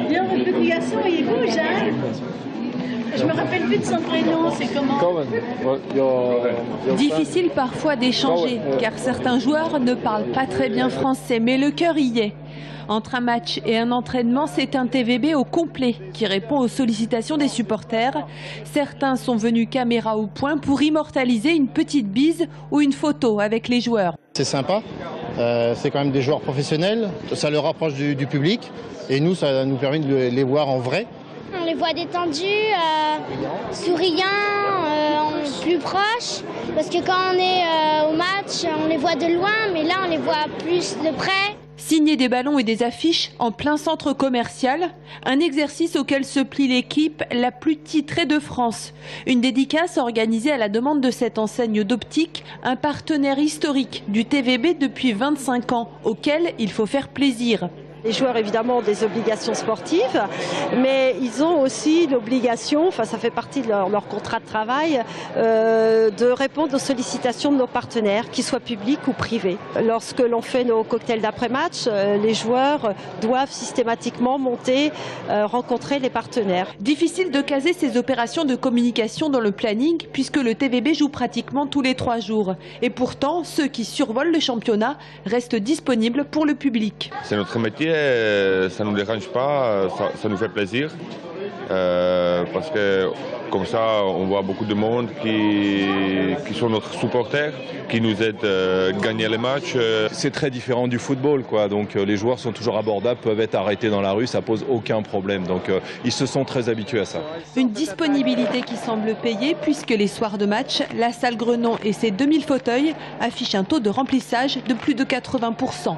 Bien, votre petit garçon, il bouge, hein? Je me rappelle plus de son prénom, c'est comment? Difficile parfois d'échanger, car certains joueurs ne parlent pas très bien français, mais le cœur y est. Entre un match et un entraînement, c'est un TVB au complet qui répond aux sollicitations des supporters. Certains sont venus caméra au point pour immortaliser une petite bise ou une photo avec les joueurs. C'est sympa, c'est quand même des joueurs professionnels, ça le rapproche du public et nous, ça nous permet de les voir en vrai. On les voit détendus, souriants, plus proches, parce que quand on est au match, on les voit de loin, mais là on les voit plus de près. Signer des ballons et des affiches en plein centre commercial, un exercice auquel se plie l'équipe la plus titrée de France. Une dédicace organisée à la demande de cette enseigne d'optique, un partenaire historique du TVB depuis 25 ans, auquel il faut faire plaisir. Les joueurs évidemment ont des obligations sportives, mais ils ont aussi l'obligation, enfin ça fait partie de leur contrat de travail, de répondre aux sollicitations de nos partenaires, qu'ils soient publics ou privés. Lorsque l'on fait nos cocktails d'après-match, les joueurs doivent systématiquement monter, rencontrer les partenaires. Difficile de caser ces opérations de communication dans le planning, puisque le TVB joue pratiquement tous les 3 jours. Et pourtant, ceux qui survolent le championnat restent disponibles pour le public. C'est notre métier. Ça ne nous dérange pas, ça nous fait plaisir parce que comme ça on voit beaucoup de monde qui sont notre supporters, qui nous aident à gagner les matchs. C'est très différent du football, quoi. Donc les joueurs sont toujours abordables, peuvent être arrêtés dans la rue, ça pose aucun problème. Donc ils se sont très habitués à ça. Une disponibilité qui semble payer puisque les soirs de match, la salle Grenon et ses 2000 fauteuils affichent un taux de remplissage de plus de 80%.